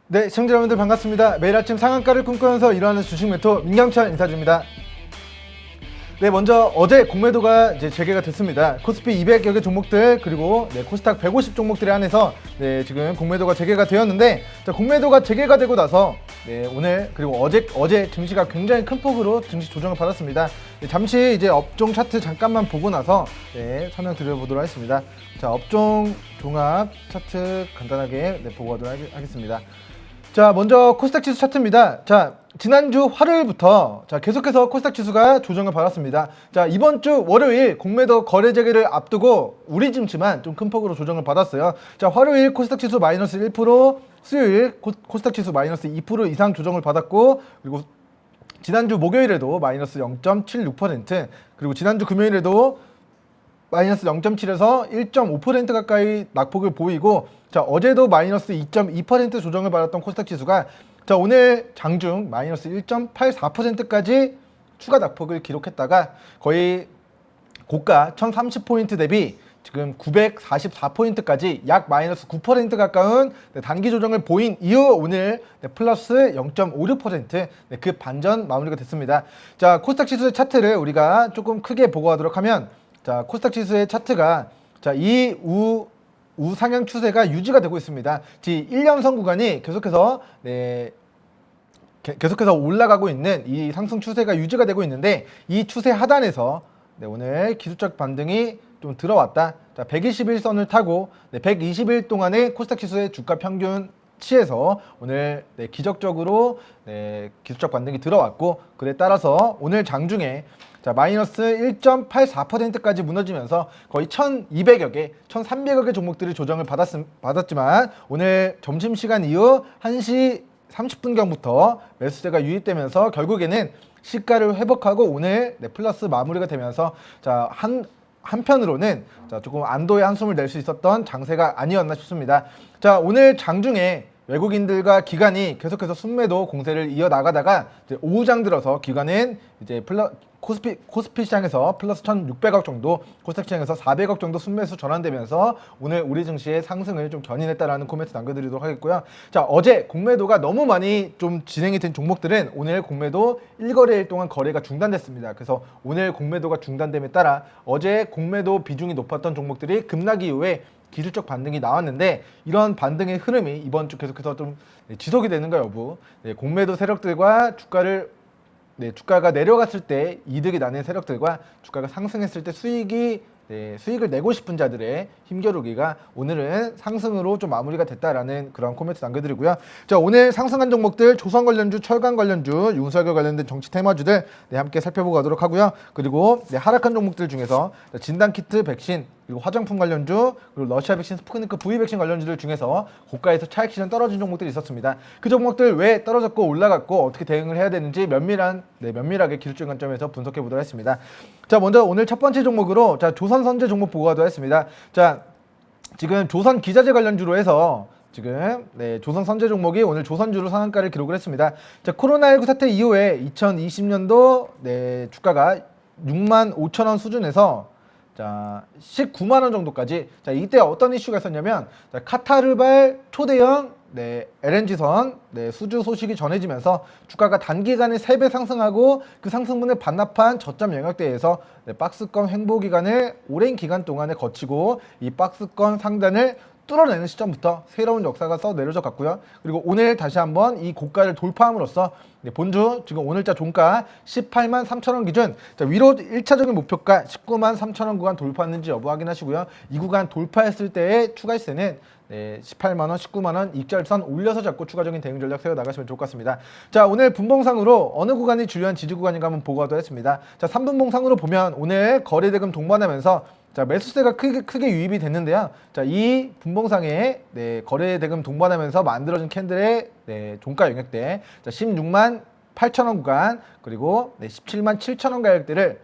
네, 시청자 여러분들 반갑습니다. 매일 아침 상한가를 꿈꾸면서 일어나는 주식 매토 민경철 인사드립니다. 네, 먼저 어제 공매도가 이제 재개가 됐습니다. 코스피 200여 개 종목들 그리고 코스닥 150 종목들에 한해서 지금 공매도가 재개가 되었는데, 자, 공매도가 재개가 되고 나서 오늘 그리고 어제 증시가 굉장히 큰 폭으로 증시 조정을 받았습니다. 잠시 이제 업종 차트 잠깐만 보고 나서 설명드려보도록 하겠습니다. 자, 업종 종합 차트 간단하게 보고 가도록 하겠습니다. 자, 먼저 코스닥 지수 차트입니다. 자, 지난주 화요일부터 계속해서 코스닥 지수가 조정을 받았습니다. 자, 이번 주 월요일 공매도 거래 재개를 앞두고 우리 증시만 좀 큰 폭으로 조정을 받았어요. 자, 화요일 코스닥 지수 마이너스 1%, 수요일 코스닥 지수 마이너스 2% 이상 조정을 받았고, 그리고 지난주 목요일에도 마이너스 0.76%, 그리고 지난주 금요일에도 마이너스 0.7에서 1.5% 가까이 낙폭을 보이고, 자, 어제도 마이너스 2.2% 조정을 받았던 코스닥 지수가 자, 오늘 장중 마이너스 1.84%까지 추가 낙폭을 기록했다가 거의 고가 1030포인트 대비 지금 944포인트까지 약 마이너스 9% 가까운 단기 조정을 보인 이후 오늘 플러스 0.56% 그 반전 마무리가 됐습니다. 자, 코스닥 지수의 차트를 우리가 조금 크게 보고 가도록 하면, 자, 코스닥 지수의 차트가 자, 이 우상향 추세가 유지가 되고 있습니다. 지 1년선 구간이 계속해서 올라가고 있는 이 상승 추세가 유지가 되고 있는데, 이 추세 하단에서 오늘 기술적 반등이 좀 들어왔다. 자, 121선을 타고 120일 동안의 코스닥 지수의 주가 평균치에서 오늘 기적적으로 기술적 반등이 들어왔고, 그에 따라서 오늘 장중에 자, 마이너스 1.84%까지 무너지면서 거의 1200여 개, 1300여 개 종목들이 조정을 받았지만 오늘 점심시간 이후 1시 30분경부터 매수세가 유입되면서 결국에는 시가를 회복하고 오늘 플러스 마무리가 되면서 자, 한편으로는 자, 조금 안도의 한숨을 낼 수 있었던 장세가 아니었나 싶습니다. 자, 오늘 장중에 외국인들과 기관이 계속해서 순매도 공세를 이어나가다가 오후장 들어서 기관은 이제 코스피 시장에서 플러스 1,600억 정도, 코스닥 시장에서 400억 정도 순매수 전환되면서 오늘 우리 증시의 상승을 좀 견인했다라는 코멘트 남겨드리도록 하겠고요. 자, 어제 공매도가 너무 많이 좀 진행이 된 종목들은 오늘 공매도 1거래일 동안 거래가 중단됐습니다. 그래서 오늘 공매도가 중단됨에 따라 어제 공매도 비중이 높았던 종목들이 급락 이후에 기술적 반등이 나왔는데, 이런 반등의 흐름이 이번 주 계속해서 좀 지속이 되는가 여부, 공매도 세력들과 주가가 내려갔을 때 이득이 나는 세력들과 주가가 상승했을 때 수익을 내고 싶은 자들의 힘겨루기가 오늘은 상승으로 좀 마무리가 됐다라는 그런 코멘트 남겨드리고요. 자, 오늘 상승한 종목들 조선 관련주, 철강 관련주, 윤석열 관련된 정치 테마주들 함께 살펴보고 가도록 하고요. 그리고 하락한 종목들 중에서 진단키트, 백신, 그리고 화장품 관련주, 그리고 러시아 백신, 스푸트니크 V 백신 관련주들 중에서 고가에서 차익 실현 떨어진 종목들이 있었습니다. 그 종목들 왜 떨어졌고 올라갔고 어떻게 대응을 해야 되는지 면밀하게 기술적인 관점에서 분석해 보도록 하겠습니다. 자, 먼저 오늘 첫 번째 종목으로 자, 조선 선제 종목 보고 가도록 하겠습니다. 자, 지금 조선 기자재 관련주로 해서 지금 조선 선제 종목이 오늘 조선주로 상한가를 기록을 했습니다. 자, 코로나19 사태 이후에 2020년도 주가가 65,000원 수준에서 자, 19만 원 정도까지. 자, 이때 어떤 이슈가 있었냐면, 자, 카타르발 초대형 LNG선 수주 소식이 전해지면서 주가가 단기간에 3배 상승하고 그 상승분을 반납한 저점 영역대에서 박스권 횡보 기간을 오랜 기간 동안에 거치고 이 박스권 상단을 뚫어내는 시점부터 새로운 역사가 써내려져 갔고요. 그리고 오늘 다시 한번 이 고가를 돌파함으로써 본주 지금 오늘자 종가 183만 3천원 기준, 자, 위로 1차적인 목표가 193만 3천원 구간 돌파했는지 여부 확인하시고요. 이 구간 돌파했을 때의 추가 시세는 18만원, 19만원 익절선 올려서 잡고 추가적인 대응 전략 세워나가시면 좋을 것 같습니다. 자, 오늘 분봉상으로 어느 구간이 주요한 지지 구간인가 한번 보고 가도록 하겠습니다. 자, 3분봉상으로 보면 오늘 거래대금 동반하면서 자, 매수세가 크게 유입이 됐는데요. 자, 이 분봉상에 거래대금 동반하면서 만들어진 캔들의 종가 영역대, 자, 16만 8천원 구간, 그리고 17만 7천원 가격대를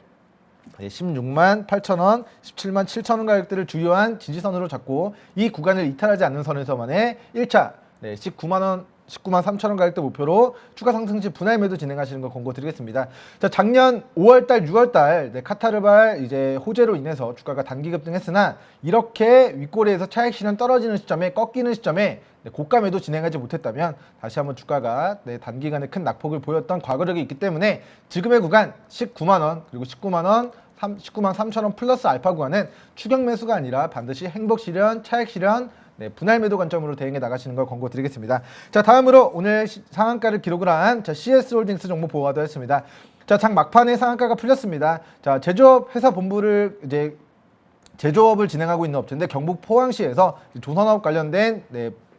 16만 8천원, 17만 7천원 가격대를 주요한 지지선으로 잡고 이 구간을 이탈하지 않는 선에서만의 1차 19만 3천원 가격대 목표로 추가 상승 시 분할 매도 진행하시는 걸 권고드리겠습니다. 자, 작년 5월달, 6월달 카타르발 이제 호재로 인해서 주가가 단기 급등했으나 이렇게 윗꼬리에서 차익 실현 떨어지는 시점에 꺾이는 시점에 고가 매도 진행하지 못했다면 다시 한번 주가가 단기간에 큰 낙폭을 보였던 과거력이 있기 때문에 지금의 구간 19만 원 그리고 19만 원 19만 3천 원 플러스 알파 구간은 추격 매수가 아니라 반드시 행복 실현, 차익 실현, 분할 매도 관점으로 대응해 나가시는 걸 권고드리겠습니다. 자, 다음으로 오늘 상한가를 기록을 한 CS홀딩스 종목 보고하도록 하겠습니다. 자, 장 막판에 상한가가 풀렸습니다. 자, 제조업 회사 본부를 이제 제조업을 진행하고 있는 업체인데 경북 포항시에서 조선업 관련된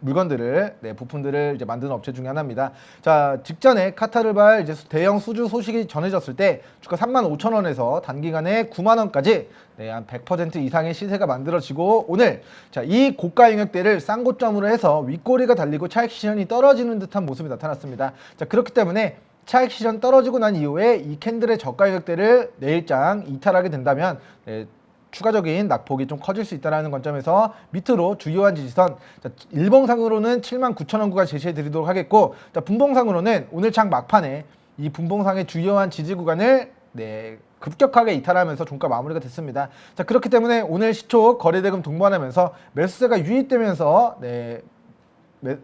물건들을 부품들을 이제 만드는 업체 중에 하나입니다. 자, 직전에 카타르발 이제 대형 수주 소식이 전해졌을 때 주가 35,000원에서 단기간에 9만 원까지 한 100% 이상의 시세가 만들어지고 오늘 자, 이 고가 영역대를 쌍고점으로 해서 윗꼬리가 달리고 차익 실현이 떨어지는 듯한 모습이 나타났습니다. 자, 그렇기 때문에 차익 실현 떨어지고 난 이후에 이 캔들의 저가 영역대를 내일장 이탈하게 된다면 추가적인 낙폭이 좀 커질 수 있다는 관점에서 밑으로 주요한 지지선 자, 일봉상으로는 79,000원 구간 제시해 드리도록 하겠고 자, 분봉상으로는 오늘 장 막판에 이 분봉상의 주요한 지지 구간을 급격하게 이탈하면서 종가 마무리가 됐습니다. 자, 그렇기 때문에 오늘 시초 거래대금 동반하면서 매수세가 유입되면서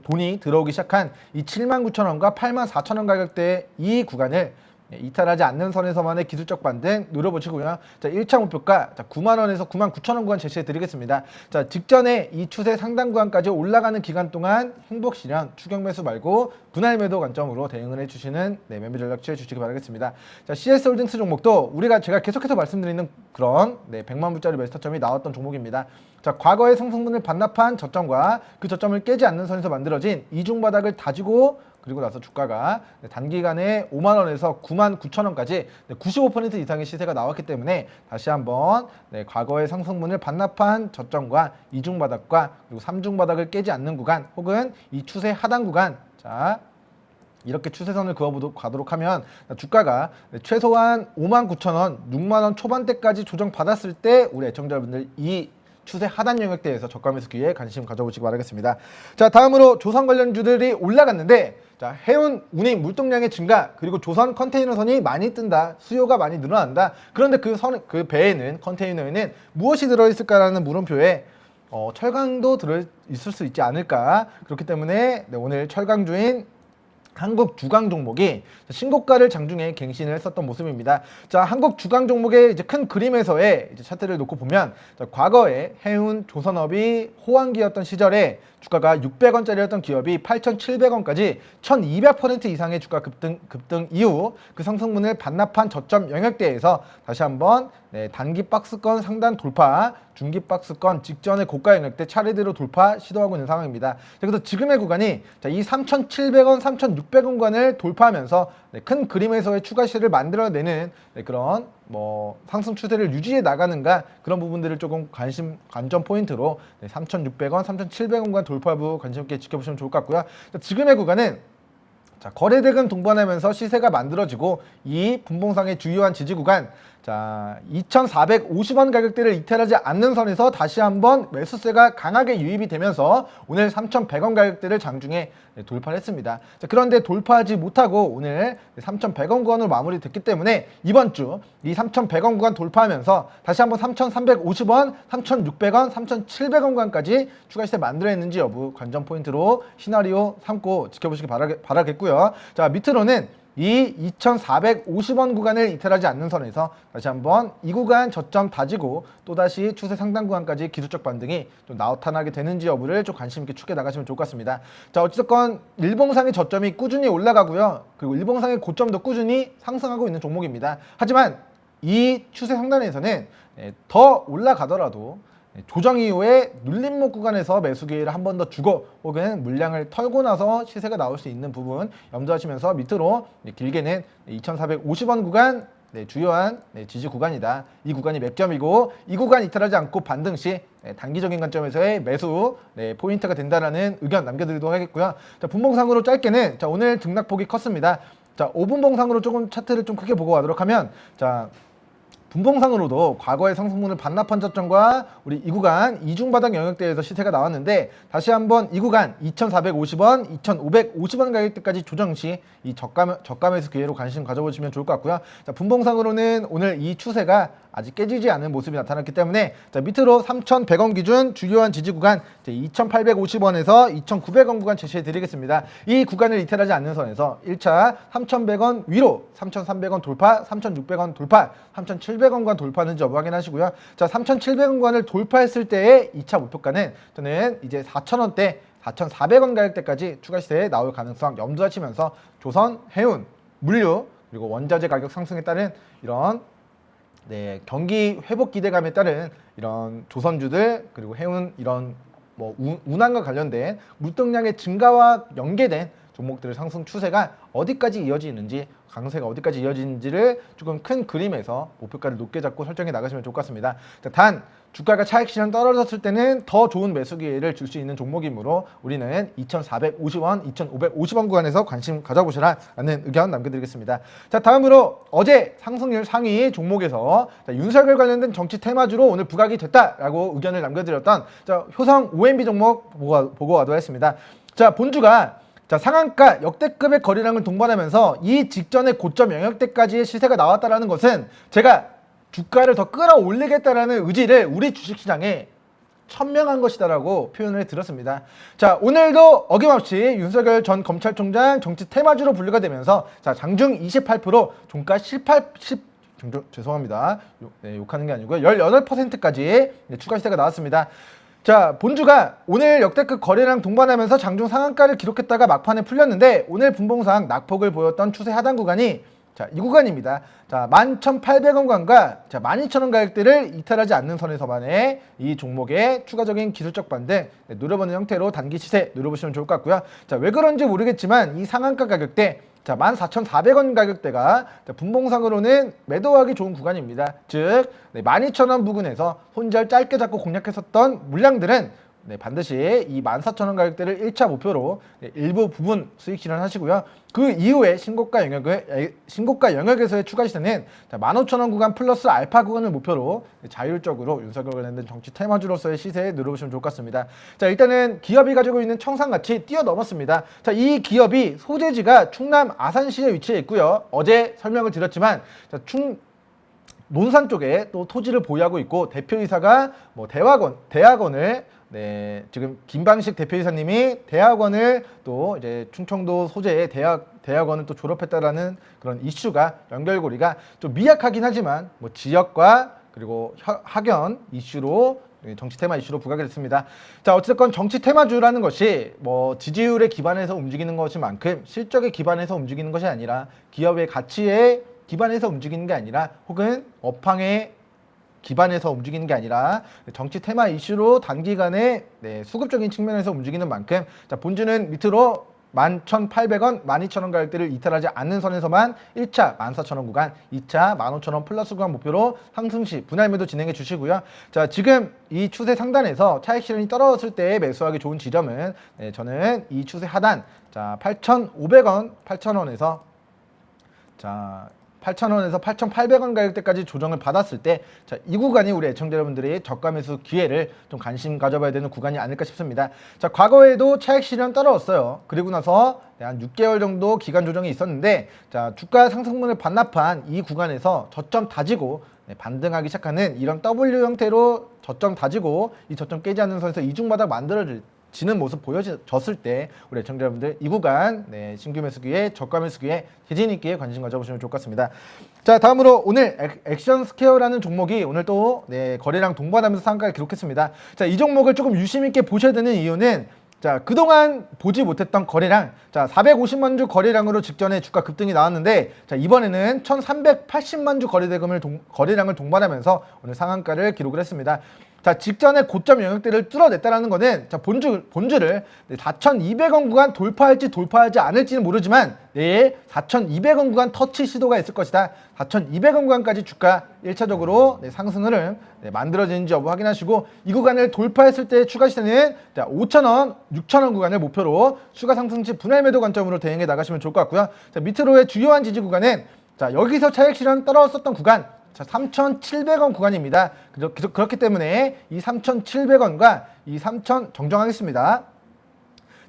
돈이 들어오기 시작한 이 79,000원과 84,000원 가격대의 이 구간을 이탈하지 않는 선에서만의 기술적 반등 노려보시고요. 자, 1차 목표가 9만원에서 99,000원 구간 제시해 드리겠습니다. 자, 직전에 이 추세 상단 구간까지 올라가는 기간 동안 행복 실현, 추격 매수 말고 분할 매도 관점으로 대응을 해주시는 매매 전략 취해 주시기 바라겠습니다. 자, CS홀딩스 종목도 제가 계속해서 말씀드리는 그런 100만 불짜리 매수 타점이 나왔던 종목입니다. 자, 과거의 상승분을 반납한 저점과 그 저점을 깨지 않는 선에서 만들어진 이중 바닥을 다지고 그리고 나서 주가가 단기간에 5만 원에서 9만 9천 원까지 95% 이상의 시세가 나왔기 때문에 다시 한번 과거의 상승분을 반납한 저점과 이중 바닥과 그리고 삼중 바닥을 깨지 않는 구간 혹은 이 추세 하단 구간 자 이렇게 추세선을 그어가도록 하면 주가가 최소한 5만 9천 원, 6만 원 초반대까지 조정받았을 때 우리 애청자분들 이 추세 하단 영역대에서 저가 매수 기회에 관심 가져보시기 바라겠습니다. 자, 다음으로 조선 관련주들이 올라갔는데 자, 해운 운임 물동량의 증가 그리고 조선 컨테이너선이 많이 뜬다. 수요가 많이 늘어난다. 그런데 그 배에는 컨테이너에는 무엇이 들어있을까라는 물음표에 철강도 들어있을 수 있지 않을까. 그렇기 때문에 오늘 철강주인 한국 주강 종목이 신고가를 장중에 갱신을 했었던 모습입니다. 자, 한국 주강 종목의 이제 큰 그림에서의 이제 차트를 놓고 보면 자, 과거에 해운 조선업이 호황기였던 시절에 주가가 600원짜리였던 기업이 8,700원까지 1200% 이상의 주가 급등 이후 그 상승분을 반납한 저점 영역대에서 다시 한번 단기 박스권 상단 돌파, 중기 박스권 직전의 고가 영역대 차례대로 돌파 시도하고 있는 상황입니다. 그래서 지금의 구간이 이 3,700원, 3,600원 구간을 돌파하면서 큰 그림에서의 추가 시세를 만들어내는 그런 상승 추세를 유지해 나가는가 그런 부분들을 조금 관점 포인트로 3,600원, 3,700원 구간 돌파부 관심 있게 지켜보시면 좋을 것 같고요. 지금의 구간은 자, 거래대금 동반하면서 시세가 만들어지고 이 분봉상의 주요한 지지 구간 자 2,450원 가격대를 이탈하지 않는 선에서 다시 한번 매수세가 강하게 유입이 되면서 오늘 3,100원 가격대를 장중에 돌파를 했습니다. 자, 그런데 돌파하지 못하고 오늘 3,100원 구간으로 마무리됐기 때문에 이번 주 이 3,100원 구간 돌파하면서 다시 한번 3,350원, 3,600원, 3,700원 구간까지 추가 시세 만들어냈는지 여부 관전 포인트로 시나리오 삼고 지켜보시기 바라겠고요. 자, 밑으로는 이 2,450원 구간을 이탈하지 않는 선에서 다시 한번 이 구간 저점 다지고 또다시 추세 상단 구간까지 기술적 반등이 좀 나타나게 되는지 여부를 좀 관심 있게 추게 나가시면 좋을 것 같습니다. 자, 어찌됐건 일봉상의 저점이 꾸준히 올라가고요. 그리고 일봉상의 고점도 꾸준히 상승하고 있는 종목입니다. 하지만 이 추세 상단에서는 더 올라가더라도 조정 이후에 눌림목 구간에서 매수 기회를 한 번 더 주고 혹은 물량을 털고 나서 시세가 나올 수 있는 부분 염두하시면서 밑으로 길게는 2,450원 구간 주요한 지지 구간이다. 이 구간이 맥점이고 이 구간 이탈하지 않고 반등 시 단기적인 관점에서의 매수 포인트가 된다라는 의견 남겨드리도록 하겠고요. 자, 분봉상으로 짧게는 자, 오늘 등락폭이 컸습니다. 자, 5분봉상으로 조금 차트를 좀 크게 보고 가도록 하면 자 분봉상으로도 과거의 상승분을 반납한 저점과 우리 이 구간 이중바닥 영역대에서 시세가 나왔는데 다시 한번 이 구간 2,450원, 2,550원 가격대까지 조정 시 이 저가 매수 기회로 관심 가져보시면 좋을 것 같고요. 자, 분봉상으로는 오늘 이 추세가 아직 깨지지 않은 모습이 나타났기 때문에 자, 밑으로 3,100원 기준 주요한 지지 구간 2,850원에서 2,900원 구간 제시해 드리겠습니다. 이 구간을 이탈하지 않는 선에서 1차 3,100원 위로 3,300원 돌파, 3,600원 돌파, 3,700원 구간 돌파하는지 여부 확인하시고요. 자, 3,700원 구간을 돌파했을 때의 2차 목표가는 저는 이제 4,000원대 4,400원 가격대까지 추가 시세에 나올 가능성 염두하시면서 조선, 해운, 물류 그리고 원자재 가격 상승에 따른 이런 경기 회복 기대감에 따른 이런 조선주들 그리고 해운 이런 뭐 운항과 관련된 물동량의 증가와 연계된 종목들의 상승 추세가 어디까지 이어지는지 강세가 어디까지 이어지는지를 조금 큰 그림에서 목표가를 높게 잡고 설정해 나가시면 좋을 것 같습니다. 자, 단 주가가 차익 실현 떨어졌을 때는 더 좋은 매수 기회를 줄 수 있는 종목이므로 우리는 2,450원, 2,550원 구간에서 관심 가져보시라는 의견 남겨드리겠습니다. 자, 다음으로 어제 상승률 상위 종목에서 자, 윤석열 관련된 정치 테마주로 오늘 부각이 됐다라고 의견을 남겨드렸던 자, 효성 OMB 종목 보고 와도 했습니다. 자, 본주가 자, 상한가 역대급의 거래량을 동반하면서 이 직전의 고점 영역대까지의 시세가 나왔다는 것은 제가 주가를 더 끌어올리겠다라는 의지를 우리 주식시장에 천명한 것이다라고 표현을 들었습니다. 자, 오늘도 어김없이 윤석열 전 검찰총장 정치 테마주로 분류가 되면서 자, 장중 28%, 종가 죄송합니다. 욕하는 게 아니고요. 18%까지 추가 시세가 나왔습니다. 자, 본주가 오늘 역대급 거래량 동반하면서 장중 상한가를 기록했다가 막판에 풀렸는데 오늘 분봉상 낙폭을 보였던 추세 하단 구간이 자, 이 구간입니다. 자, 11,800원 구간과 자, 12,000원 가격대를 이탈하지 않는 선에서만의 이 종목의 추가적인 기술적 반등 노려보는 형태로 단기 시세 노려보시면 좋을 것 같고요. 자, 왜 그런지 모르겠지만 이 상한가 가격대 자, 14,400원 가격대가 자, 분봉상으로는 매도하기 좋은 구간입니다. 즉 12,000원 부근에서 손절 짧게 잡고 공략했었던 물량들은 반드시 이 14,000원 가격대를 1차 목표로 일부 부분 수익 실현하시고요. 그 이후에 신고가 영역에서의 추가 시세는 15,000원 구간 플러스 알파 구간을 목표로 자율적으로 윤석열 관련된 정치 테마주로서의 시세에 누려보시면 좋을 것 같습니다. 자, 일단은 기업이 가지고 있는 청산가치 뛰어넘었습니다. 자, 이 기업이 소재지가 충남 아산시에 위치해 있고요. 어제 설명을 드렸지만 자, 논산 쪽에 또 토지를 보유하고 있고 대표이사가 뭐 대학원을 지금 김방식 대표이사님이 대학원을 또 이제 충청도 소재의 대학원을 또 졸업했다라는 그런 이슈가 연결고리가 좀 미약하긴 하지만 뭐 지역과 그리고 학연 이슈로 정치 테마 이슈로 부각이 됐습니다. 자, 어쨌건 정치 테마주라는 것이 뭐 지지율에 기반해서 움직이는 것만큼 실적에 기반해서 움직이는 것이 아니라 기업의 가치에 기반해서 움직이는 게 아니라 혹은 업황에 기반해서 움직이는 게 아니라 정치 테마 이슈로 단기간에 수급적인 측면에서 움직이는 만큼 자, 본주는 밑으로 11,800원, 12,000원 가격대를 이탈하지 않는 선에서만 1차 14,000원 구간, 2차 15,000원 플러스 구간 목표로 상승 시 분할 매도 진행해 주시고요. 자, 지금 이 추세 상단에서 차익 실현이 떨어졌을 때 매수하기 좋은 지점은 저는 이 추세 하단 자, 8,500원, 8,000원에서 자 8,000원에서 8,800원 가격대까지 조정을 받았을 때 자, 이 구간이 우리 애청자 여러분들의 저가 매수 기회를 좀 관심 가져봐야 되는 구간이 아닐까 싶습니다. 자, 과거에도 차익 실현 떨어졌어요. 그리고 나서 한 6개월 정도 기간 조정이 있었는데 자, 주가 상승분을 반납한 이 구간에서 저점 다지고 반등하기 시작하는 이런 W 형태로 저점 다지고 이 저점 깨지 않는 선에서 이중바닥 만들어지는 모습 보여졌을 때 우리 애청자 여러분들 이 구간 신규 매수 기회, 저가 매수 기회, 재진 있게 관심 가져보시면 좋을 것 같습니다. 자, 다음으로 오늘 액션 스퀘어라는 종목이 오늘 또 거래량 동반하면서 상한가를 기록했습니다. 자, 이 종목을 조금 유심 있게 보셔야 되는 이유는 자, 그동안 보지 못했던 거래량 자, 450만 주 거래량으로 직전에 주가 급등이 나왔는데 자, 이번에는 1380만 주 거래량을 동반하면서 오늘 상한가를 기록을 했습니다. 자, 직전에 고점 영역대를 뚫어냈다는 거는 자, 본주를 4,200원 구간 돌파할지 돌파하지 않을지는 모르지만 내일 4,200원 구간 터치 시도가 있을 것이다. 4,200원 구간까지 주가 1차적으로 상승 흐름 만들어지는지 여부 확인하시고 이 구간을 돌파했을 때 추가 시세는 5,000원, 6,000원 구간을 목표로 추가 상승치 분할 매도 관점으로 대응해 나가시면 좋을 것 같고요. 자, 밑으로의 주요한 지지 구간은 자, 여기서 차익 실현 떨어졌었던 구간 자, 3,700원 구간입니다. 그렇기 때문에 이 3,700원과 이 3,000 정정하겠습니다.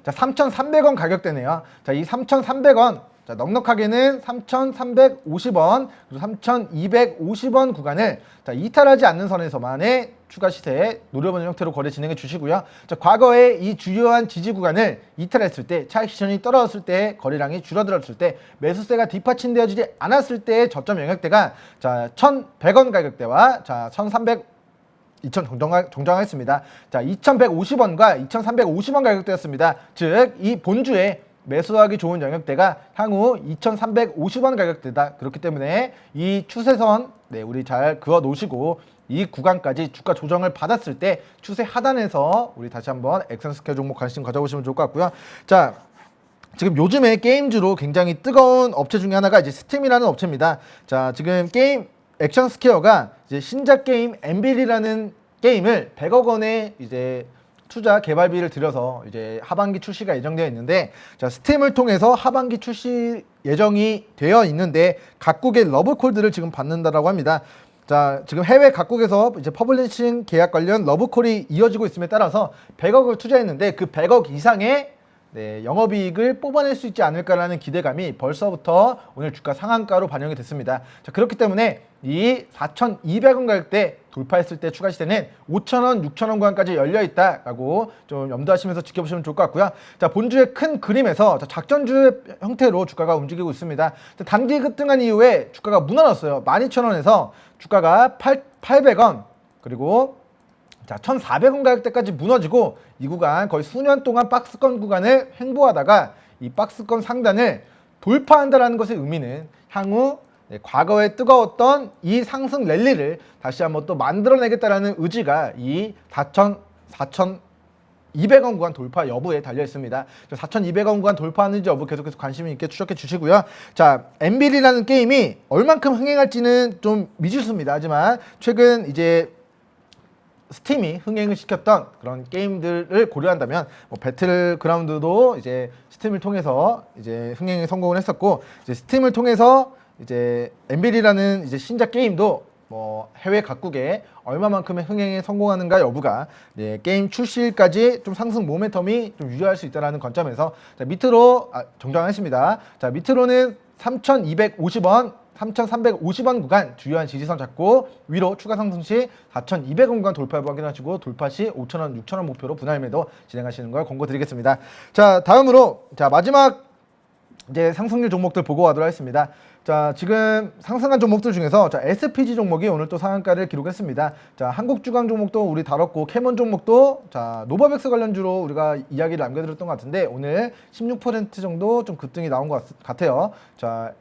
자, 3,300원 가격대네요. 자, 이 3,300원, 자, 넉넉하게는 3,350원, 그리고 3,250원 구간을 자, 이탈하지 않는 선에서만의 추가 시세 노려보는 형태로 거래 진행해 주시고요. 자, 과거에 이 주요한 지지 구간을 이탈했을 때, 차익 실현이 떨어졌을 때, 거래량이 줄어들었을 때, 매수세가 뒷받침되어지지 않았을 때의 저점 영역대가 자, 1,100원 가격대와 자, 1,300 정정하겠습니다. 자, 2,150원과 2,350원 가격대였습니다. 즉, 이 본주에 매수하기 좋은 영역대가 향후 2,350원 가격대다. 그렇기 때문에 이 추세선 우리 잘 그어 놓으시고 이 구간까지 주가 조정을 받았을 때 추세 하단에서 우리 다시 한번 액션스퀘어 종목 관심 가져보시면 좋을 것 같고요. 자, 지금 요즘에 게임주로 굉장히 뜨거운 업체 중에 하나가 이제 스팀이라는 업체입니다. 자, 지금 게임 액션스퀘어가 이제 신작 게임 엔빌이라는 게임을 100억 원의 이제 투자 개발비를 들여서 이제 하반기 출시가 예정되어 있는데, 자, 스팀을 통해서 하반기 출시 예정이 되어 있는데 각국의 러브콜들을 지금 받는다라고 합니다. 자, 지금 해외 각국에서 이제 퍼블리싱 계약 관련 러브콜이 이어지고 있음에 따라서 100억을 투자했는데 그 100억 이상의 영업이익을 뽑아낼 수 있지 않을까라는 기대감이 벌써부터 오늘 주가 상한가로 반영이 됐습니다. 자, 그렇기 때문에 이 4,200원 가격대 돌파했을 때 추가 시세는 5,000원, 6,000원 구간까지 열려있다라고 좀 염두하시면서 지켜보시면 좋을 것 같고요. 자, 본주의 큰 그림에서 작전주의 형태로 주가가 움직이고 있습니다. 단기 급등한 이후에 주가가 무너졌어요. 12,000원에서 주가가 800원, 그리고 자, 1,400원 가격대까지 무너지고 이 구간 거의 수년 동안 박스권 구간을 횡보하다가 이 박스권 상단을 돌파한다는 것의 의미는 향후 과거에 뜨거웠던 이 상승 랠리를 다시 한번 또 만들어내겠다라는 의지가 이 4,200원 구간 돌파 여부에 달려 있습니다. 4,200원 구간 돌파하는지 여부 계속해서 관심 있게 추적해 주시고요. 자, 엔빌이라는 게임이 얼만큼 흥행할지는 좀 미지수입니다. 하지만 최근 이제 스팀이 흥행을 시켰던 그런 게임들을 고려한다면 뭐 배틀그라운드도 이제 스팀을 통해서 이제 흥행에 성공을 했었고, 이제 스팀을 통해서 이제 엔빌이라는 이제 신작 게임도 뭐 해외 각국에 얼마만큼의 흥행에 성공하는가 여부가 게임 출시일까지 좀 상승 모멘텀이 좀 유지할 수 있다는 관점에서 자, 밑으로 정정하겠습니다. 자, 밑으로는 3,250원, 3,350원 구간 주요한 지지선 잡고 위로 추가 상승 시 4,200원 구간 돌파 여부 확인하시고 돌파 시 5,000원, 6,000원 목표로 분할 매도 진행하시는 걸 권고드리겠습니다. 자, 다음으로 자, 마지막 이제 상승률 종목들 보고 가도록 하겠습니다. 자, 지금 상승한 종목들 중에서 자, SPG 종목이 오늘 또 상한가를 기록했습니다. 자, 한국주강 종목도 우리 다뤘고 캐몬 종목도 자, 노바백스 관련주로 우리가 이야기를 남겨드렸던 것 같은데 오늘 16% 정도 좀 급등이 나온 것 같아요. 자,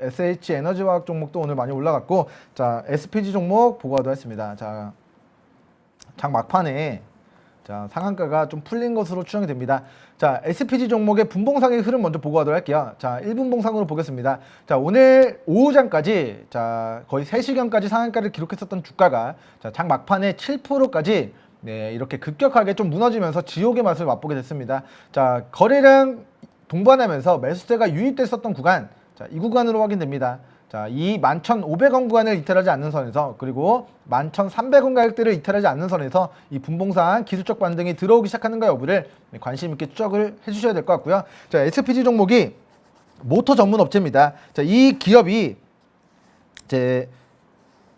SH 에너지화학 종목도 오늘 많이 올라갔고, 자, SPG 종목 보고 가도록 하겠습니다. 자, 장 막판에 자, 상한가가 좀 풀린 것으로 추정이 됩니다. 자, SPG 종목의 분봉상의 흐름 먼저 보고 가도록 할게요. 자, 1분봉상으로 보겠습니다. 자, 오늘 오후장까지 자, 거의 3시간까지 상한가를 기록했었던 주가가 자, 장 막판에 7%까지 이렇게 급격하게 좀 무너지면서 지옥의 맛을 맛보게 됐습니다. 자, 거래량 동반하면서 매수세가 유입됐었던 구간, 자, 이 구간으로 확인됩니다. 자, 이 11,500원 구간을 이탈하지 않는 선에서, 그리고 11,300원 가격대를 이탈하지 않는 선에서 이 분봉상 기술적 반등이 들어오기 시작하는가 여부를 관심 있게 추적을 해주셔야 될 것 같고요. 자, SPG 종목이 모터 전문 업체입니다. 자, 이 기업이 이제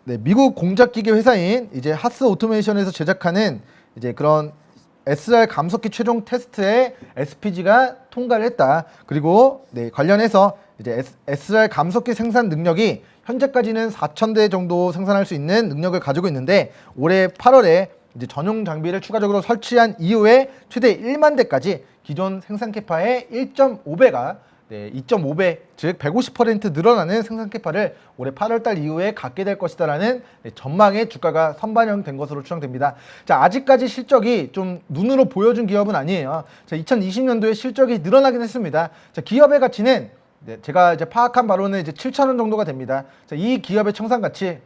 미국 공작기계 회사인 이제 하스 오토메이션에서 제작하는 이제 그런 SR 감속기 최종 테스트에 SPG가 통과를 했다. 그리고 관련해서 이제 SR 감속기 생산 능력이 현재까지는 4,000대 정도 생산할 수 있는 능력을 가지고 있는데 올해 8월에 이제 전용 장비를 추가적으로 설치한 이후에 최대 1만 대까지 기존 생산 캐파의 1.5배가 2.5배, 즉 150% 늘어나는 생산 캐파를 올해 8월달 이후에 갖게 될 것이다라는 전망의 주가가 선반영된 것으로 추정됩니다. 자, 아직까지 실적이 좀 눈으로 보여준 기업은 아니에요. 자, 2020년도에 실적이 늘어나긴 했습니다. 자, 기업의 가치는 제가 이제 파악한 바로는 이제 7,000원 정도가 됩니다. 자, 이 기업의 청산 가치,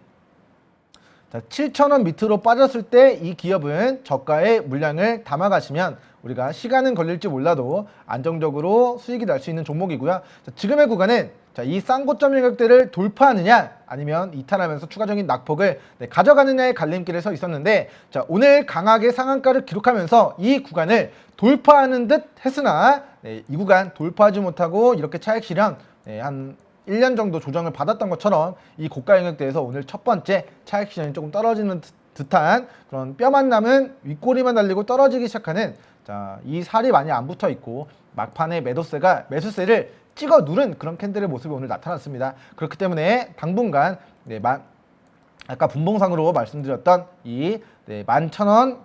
자, 7,000원 밑으로 빠졌을 때 이 기업은 저가의 물량을 담아가시면 우리가 시간은 걸릴지 몰라도 안정적으로 수익이 날 수 있는 종목이고요. 자, 지금의 구간은 자, 이 싼 고점 영역대를 돌파하느냐 아니면 이탈하면서 추가적인 낙폭을 가져가느냐의 갈림길에 서 있었는데, 자, 오늘 강하게 상한가를 기록하면서 이 구간을 돌파하는 듯 했으나 이 구간 돌파하지 못하고 이렇게 차익 실현 한 1년 정도 조정을 받았던 것처럼 이 고가 영역대에서 오늘 첫 번째 차익 실현이 조금 떨어지는 듯한 그런 뼈만 남은 윗꼬리만 달리고 떨어지기 시작하는, 자, 이 살이 많이 안 붙어 있고 막판에 매도세가 매수세를 찍어 누른 그런 캔들의 모습이 오늘 나타났습니다. 그렇기 때문에 당분간 아까 분봉상으로 말씀드렸던 이 11,000원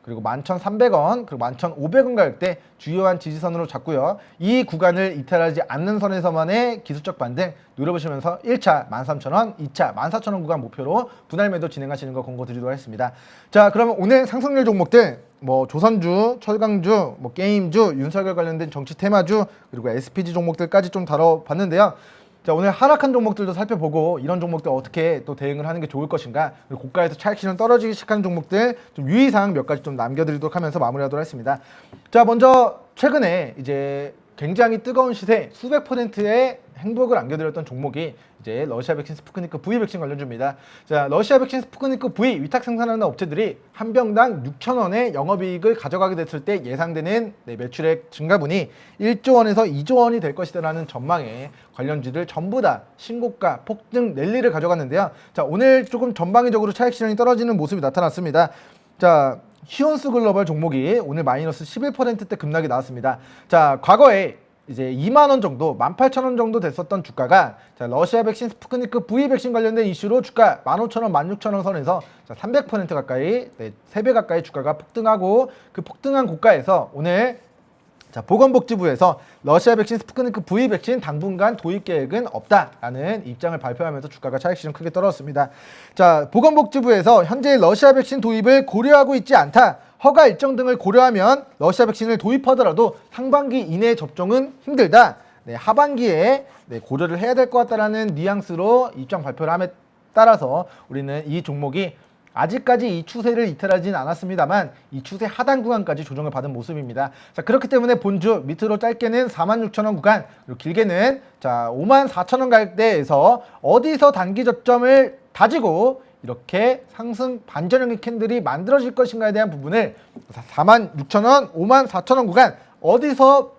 그리고 11,300원 그리고 11,500원 가격대 주요한 지지선으로 잡고요. 이 구간을 이탈하지 않는 선에서만의 기술적 반등 노려보시면서 1차 13,000원, 2차 14,000원 구간 목표로 분할 매도 진행하시는 거 권고드리도록 하겠습니다. 자, 그러면 오늘 상승률 종목들 뭐 조선주, 철강주, 뭐 게임주, 윤석열 관련된 정치 테마주 그리고 SPG 종목들까지 좀 다뤄봤는데요. 자, 오늘 하락한 종목들도 살펴보고 이런 종목들 어떻게 또 대응을 하는 게 좋을 것인가, 그리고 고가에서 차익 실현 떨어지기 시작하는 종목들 좀 유의사항 몇 가지 좀 남겨드리도록 하면서 마무리하도록 하겠습니다. 자, 먼저 최근에 이제 굉장히 뜨거운 시세 수백 %의 행복을 안겨드렸던 종목이 이제 러시아 백신 스푸트니크 V 백신 관련주입니다. 자, 러시아 백신 스푸트니크 V 위탁 생산하는 업체들이 한 병당 6,000원의 영업이익을 가져가게 됐을 때 예상되는 매출액 증가분이 1조 원에서 2조 원이 될 것이다라는 전망에 관련주들 전부 다 신고가 폭등 랠리를 가져갔는데요. 자, 오늘 조금 전방위적으로 차익 실현이 떨어지는 모습이 나타났습니다. 자, 히온스 글로벌 종목이 오늘 마이너스 11%대 급락이 나왔습니다. 자, 과거에 이제 2만 원 정도, 18,000원 정도 됐었던 주가가, 자, 러시아 백신 스푸트니크 V 백신 관련된 이슈로 주가 15,000원, 16,000원 선에서 300% 가까이, 3배 가까이 주가가 폭등하고, 그 폭등한 고가에서 오늘, 자, 보건복지부에서 러시아 백신 스푸트니크 V 백신 당분간 도입 계획은 없다라는 입장을 발표하면서 주가가 차익 실현 크게 떨어졌습니다. 자, 보건복지부에서 현재 러시아 백신 도입을 고려하고 있지 않다, 허가 일정 등을 고려하면 러시아 백신을 도입하더라도 상반기 이내 접종은 힘들다, 하반기에 고려를 해야 될 것 같다라는 뉘앙스로 입장 발표를 함에 따라서 우리는 이 종목이 아직까지 이 추세를 이탈하지는 않았습니다만 이 추세 하단 구간까지 조정을 받은 모습입니다. 자, 그렇기 때문에 본주 밑으로 짧게는 46,000원 구간, 그리고 길게는 자 54,000원 가격대에서 어디서 단기 저점을 다지고 이렇게 상승 반전형의 캔들이 만들어질 것인가에 대한 부분을 46,000원, 54,000원 구간 어디서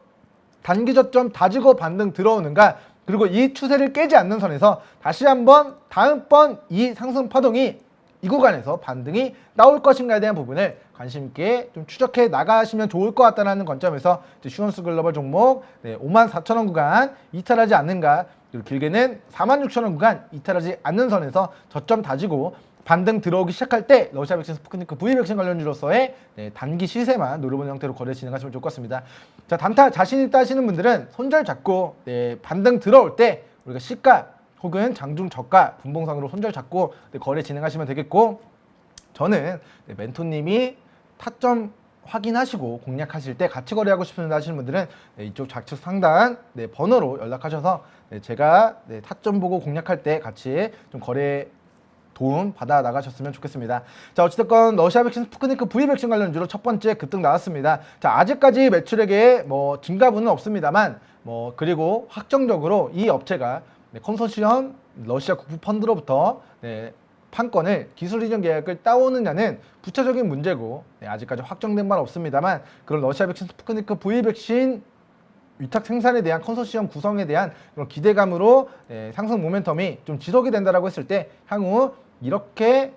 단기 저점 다지고 반등 들어오는가, 그리고 이 추세를 깨지 않는 선에서 다시 한번 다음번 이 상승 파동이 이 구간에서 반등이 나올 것인가에 대한 부분을 관심 있게 좀 추적해 나가시면 좋을 것 같다는 관점에서 슈원스 글로벌 종목 54,000원 구간 이탈하지 않는가, 그리고 길게는 46,000원 구간 이탈하지 않는 선에서 저점 다지고 반등 들어오기 시작할 때 러시아 백신 스푸트니크 V 백신 관련주로서의 단기 시세만 노려보는 형태로 거래 진행하시면 좋을 것 같습니다. 자, 단타 자신 있다 하시는 분들은 손절 잡고 반등 들어올 때 우리가 시가 혹은 장중 저가 분봉상으로 손절 잡고 거래 진행하시면 되겠고, 저는 멘토님이 타점 확인하시고 공략하실 때 같이 거래하고 싶은 하시는 분들은 이쪽 좌측 상단 번호로 연락하셔서 제가 타점 보고 공략할 때 같이 좀 거래 도움 받아 나가셨으면 좋겠습니다. 자, 어찌됐건 러시아 백신 스푸트니크 V 백신 관련주로 첫 번째 급등 나왔습니다. 자, 아직까지 매출액에 뭐 증가분은 없습니다만 그리고 확정적으로 이 업체가 컨소시엄 러시아 국부 펀드로부터 판권을 기술 이전 계약을 따오느냐는 부차적인 문제고 아직까지 확정된 바는 없습니다만, 그런 러시아 백신 스푸트니크 V 백신 위탁 생산에 대한 컨소시엄 구성에 대한 그런 기대감으로 상승 모멘텀이 좀 지속이 된다라고 했을 때 향후 이렇게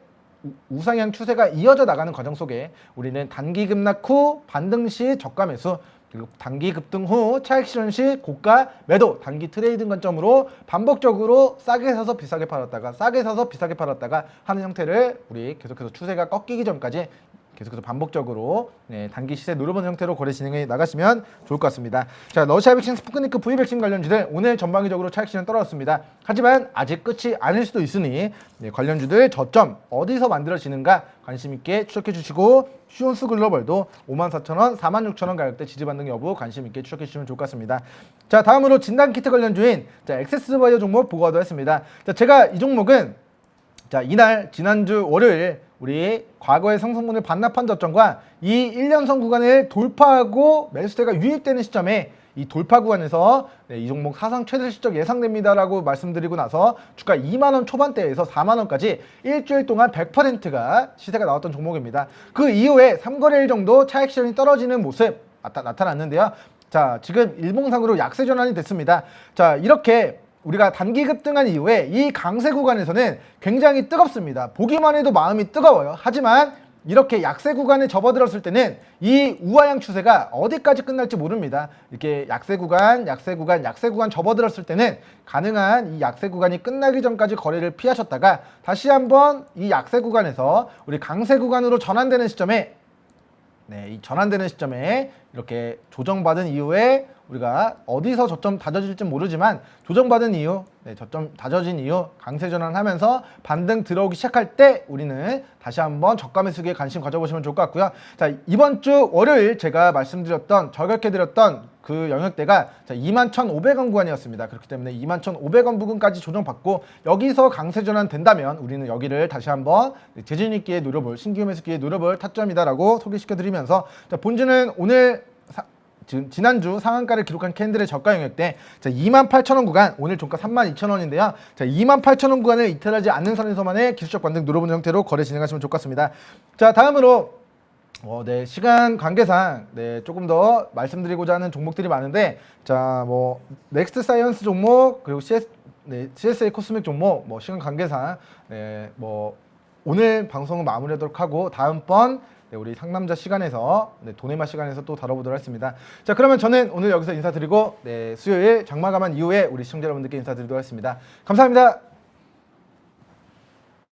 우상향 추세가 이어져 나가는 과정 속에 우리는 단기 급락 후 반등 시 저가 매수, 그리고 단기 급등 후 차익 실현 시 고가 매도, 단기 트레이딩 관점으로 반복적으로 싸게 사서 비싸게 팔았다가 싸게 사서 비싸게 팔았다가 하는 형태를 우리 계속해서 추세가 꺾이기 전까지 계속해서 반복적으로 단기 시세 노려보는 형태로 거래 진행해 나가시면 좋을 것 같습니다. 자, 러시아 백신 스푸트니크 V 백신 관련주들 오늘 전방위적으로 차익 실현 떨어졌습니다. 하지만 아직 끝이 아닐 수도 있으니 관련주들 저점 어디서 만들어지는가 관심 있게 추적해 주시고, 슈온스 글로벌도 54,000원, 46,000원 가격대 지지 반등 여부 관심 있게 추적해 주시면 좋을 것 같습니다. 자, 다음으로 진단키트 관련주인 액세스바이오 종목 보고하도록 했습니다. 자, 제가 이 종목은 자, 이날 지난주 월요일 우리 과거의 상승분을 반납한 저점과 이 1년선 구간을 돌파하고 매수세가 유입되는 시점에 이 돌파 구간에서 이 종목 사상 최대 실적 예상됩니다라고 말씀드리고 나서 주가 2만 원 초반대에서 4만 원까지 일주일 동안 100%가 시세가 나왔던 종목입니다. 그 이후에 3거래일 정도 차익 실현이 떨어지는 모습 나타났는데요. 자, 지금 일봉상으로 약세 전환이 됐습니다. 자, 이렇게 우리가 단기 급등한 이후에 이 강세 구간에서는 굉장히 뜨겁습니다. 보기만 해도 마음이 뜨거워요. 하지만 이렇게 약세 구간에 접어들었을 때는 이 우하향 추세가 어디까지 끝날지 모릅니다. 이렇게 약세 구간 접어들었을 때는 가능한 이 약세 구간이 끝나기 전까지 거래를 피하셨다가 다시 한번 이 약세 구간에서 우리 강세 구간으로 전환되는 시점에 이 전환되는 시점에 이렇게 조정받은 이후에 우리가 어디서 저점 다져질지 모르지만 조정받은 이후, 저점 다져진 이후 강세 전환하면서 반등 들어오기 시작할 때 우리는 다시 한번 저가 매수기에 관심 가져보시면 좋을 것 같고요. 자, 이번 주 월요일 제가 말씀드렸던 저격해드렸던 그 영역대가 21,500원 구간이었습니다. 그렇기 때문에 21,500원 부근까지 조정받고 여기서 강세 전환 된다면 우리는 여기를 다시 한번 재진 있기에 노려볼 신규 매수기에 노려볼 타점이다라고 소개시켜드리면서 자, 본주는 오늘 지난주 상한가를 기록한 캔들의 저가 영역대 28,000원 구간, 오늘 종가 32,000원인데요. 자, 28,000원 구간을 이탈하지 않는 선에서만의 기술적 반등 노려보는 형태로 거래 진행하시면 좋을 것 같습니다. 자, 다음으로 시간 관계상 조금 더 말씀드리고자 하는 종목들이 많은데, 자, 넥스트 사이언스 종목 그리고 CSA 코스믹 종목 시간 관계상 오늘 방송은 마무리하도록 하고 다음번 우리 상남자 시간에서 도네마 시간에서 또 다뤄보도록 하겠습니다. 자, 그러면 저는 오늘 여기서 인사드리고 수요일 장마감한 이후에 우리 시청자 여러분들께 인사드리도록 하겠습니다. 감사합니다.